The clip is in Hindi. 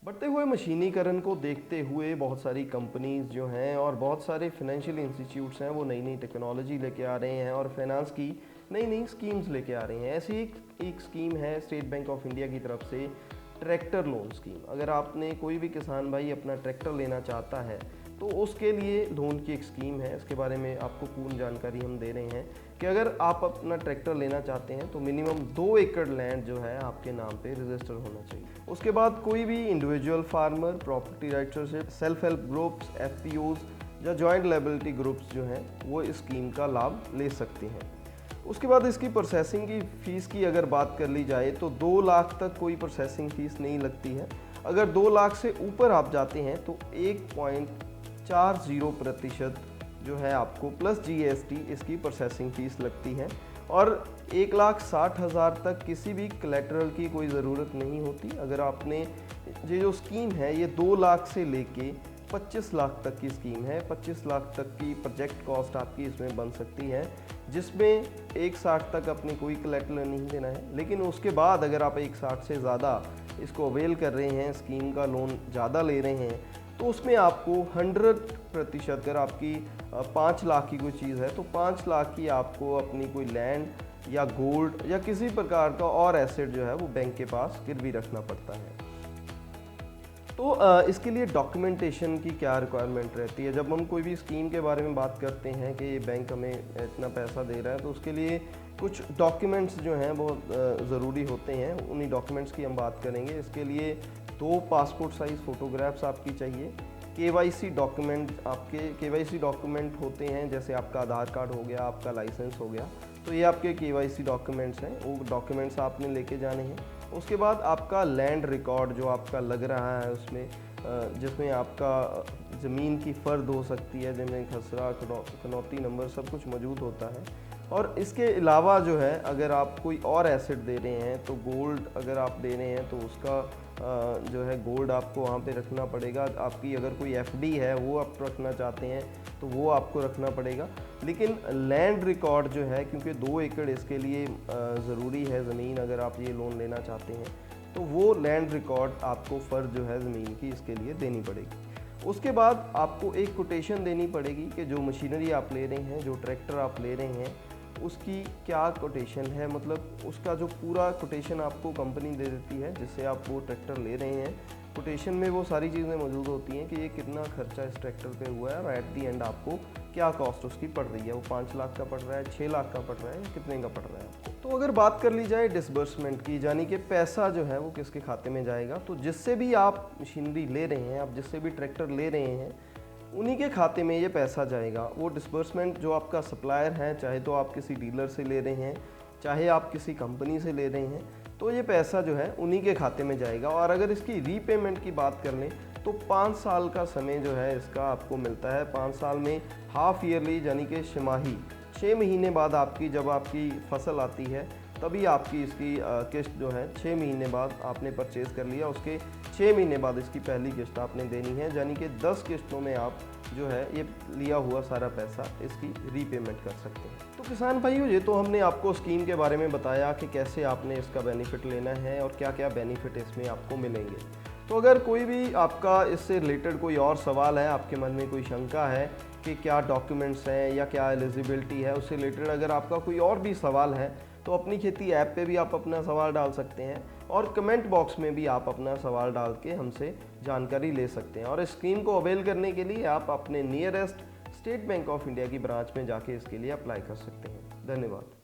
बढ़ते हुए मशीनीकरण को देखते हुए बहुत सारी कंपनीज जो हैं और बहुत सारे फाइनेंशियल इंस्टीट्यूट्स हैं वो नई नई टेक्नोलॉजी लेके आ रहे हैं और फाइनेंस की नई नई स्कीम्स लेके आ रही हैं। ऐसी एक स्कीम है स्टेट बैंक ऑफ इंडिया की तरफ से ट्रैक्टर लोन स्कीम। अगर आपने कोई भी किसान भाई अपना ट्रैक्टर लेना चाहता है तो उसके लिए लोन की एक स्कीम है। इसके बारे में आपको पूर्ण जानकारी हम दे रहे हैं कि अगर आप अपना ट्रैक्टर लेना चाहते हैं तो मिनिमम 2 एकड़ लैंड जो है आपके नाम पे रजिस्टर होना चाहिए। उसके बाद कोई भी individual farmer, property writership, self help groups, FPOs या जॉइंट लायबिलिटी ग्रुप्स जो हैं वो इस स्कीम का लाभ ले सकते हैं। उसके बाद इसकी प्रोसेसिंग की फ़ीस की अगर बात कर ली जाए तो 2 लाख तक कोई प्रोसेसिंग फ़ीस नहीं लगती है। अगर 2 लाख से ऊपर आप जाते हैं तो 1.40% जो है आपको प्लस जीएसटी इसकी प्रोसेसिंग फ़ीस लगती है। और 1,60,000 तक किसी भी कलेक्टरल की कोई ज़रूरत नहीं होती। अगर आपने ये जो स्कीम है ये 2 लाख से लेके 25 लाख तक की स्कीम है। 25 लाख तक की प्रोजेक्ट कॉस्ट आपकी इसमें बन सकती है, जिसमें 1,60 तक अपने कोई कलेक्टर नहीं देना है। लेकिन उसके बाद अगर आप 1,60 से ज़्यादा इसको अवेल कर रहे हैं, स्कीम का लोन ज़्यादा ले रहे हैं, तो उसमें आपको 100% अगर आपकी 5 लाख की कोई चीज़ है तो 5 लाख की आपको अपनी कोई लैंड या गोल्ड या किसी प्रकार का और एसेट जो है वो बैंक के पास गिरवी रखना पड़ता है। तो इसके लिए डॉक्यूमेंटेशन की क्या रिक्वायरमेंट रहती है? जब हम कोई भी स्कीम के बारे में बात करते हैं कि ये बैंक हमें इतना पैसा दे रहा है तो उसके लिए कुछ डॉक्यूमेंट्स जो हैं बहुत ज़रूरी होते हैं। उन्हीं डॉक्यूमेंट्स की हम बात करेंगे। इसके लिए 2 पासपोर्ट साइज़ फ़ोटोग्राफ्स आपकी चाहिए। केवाईसी डॉक्यूमेंट होते हैं, जैसे आपका आधार कार्ड हो गया, आपका लाइसेंस हो गया, तो ये आपके केवाईसी डॉक्यूमेंट्स हैं। वो डॉक्यूमेंट्स आपने लेके जाने हैं। उसके बाद आपका लैंड रिकॉर्ड जो आपका लग रहा है उसमें, जिसमें आपका ज़मीन की फ़र्द हो सकती है, जिनमें खसरा, कनौती नंबर सब कुछ मौजूद होता है। और इसके अलावा जो है अगर आप कोई और एसेट दे रहे हैं तो गोल्ड अगर आप दे रहे हैं तो उसका जो है गोल्ड आपको वहाँ पे रखना पड़ेगा। आपकी अगर कोई एफडी है वो आप रखना चाहते हैं तो वो आपको रखना पड़ेगा। लेकिन लैंड रिकॉर्ड जो है, क्योंकि 2 एकड़ इसके लिए ज़रूरी है ज़मीन, अगर आप ये लोन लेना चाहते हैं तो वो लैंड रिकॉर्ड आपको फ़र्ज जो है ज़मीन की इसके लिए देनी पड़ेगी। उसके बाद आपको एक कोटेशन देनी पड़ेगी कि जो मशीनरी आप ले रहे हैं, जो ट्रैक्टर आप ले रहे हैं, उसकी क्या कोटेशन है, मतलब उसका जो पूरा कोटेशन आपको कंपनी दे देती है जिससे आप वो ट्रैक्टर ले रहे हैं। कोटेशन में वो सारी चीज़ें मौजूद होती हैं कि ये कितना खर्चा इस ट्रैक्टर पे हुआ है और एट दी एंड आपको क्या कॉस्ट उसकी पड़ रही है। वो 5 लाख का पड़ रहा है, 6 लाख का पड़ रहा है, या कितने का पड़ रहा है आपको। तो अगर बात कर ली जाए डिसबर्समेंट की, यानी कि पैसा जो है वो किसके खाते में जाएगा, तो जिससे भी आप मशीनरी ले रहे हैं, आप जिससे भी ट्रैक्टर ले रहे हैं, उन्हीं के खाते में ये पैसा जाएगा। वो डिसबर्समेंट जो आपका सप्लायर है, चाहे तो आप किसी डीलर से ले रहे हैं, चाहे आप किसी कंपनी से ले रहे हैं, तो ये पैसा जो है उन्हीं के खाते में जाएगा। और अगर इसकी रीपेमेंट की बात कर लें तो 5 साल का समय जो है इसका आपको मिलता है। 5 साल में हाफ ईयरली यानी कि छमाही, 6 महीने बाद आपकी जब आपकी फसल आती है तभी आपकी इसकी किस्त जो है 6 महीने बाद आपने परचेज़ कर लिया, उसके 6 महीने बाद इसकी पहली किस्त आपने देनी है। यानी कि 10 किस्तों में आप जो है ये लिया हुआ सारा पैसा इसकी रीपेमेंट कर सकते हैं। तो किसान भाइयों, ये तो हमने आपको स्कीम के बारे में बताया कि कैसे आपने इसका बेनिफिट लेना है और क्या क्या बेनिफिट इसमें आपको मिलेंगे। तो अगर कोई भी आपका इससे रिलेटेड कोई और सवाल है, आपके मन में कोई शंका है कि क्या डॉक्यूमेंट्स हैं या क्या एलिजिबिलिटी है, उससे रिलेटेड अगर आपका कोई और भी सवाल है तो अपनी खेती ऐप पे भी आप अपना सवाल डाल सकते हैं और कमेंट बॉक्स में भी आप अपना सवाल डाल के हमसे जानकारी ले सकते हैं। और इस स्कीम को अवेल करने के लिए आप अपने nearest state bank of India की ब्रांच में जाके इसके लिए अप्लाई कर सकते हैं। धन्यवाद।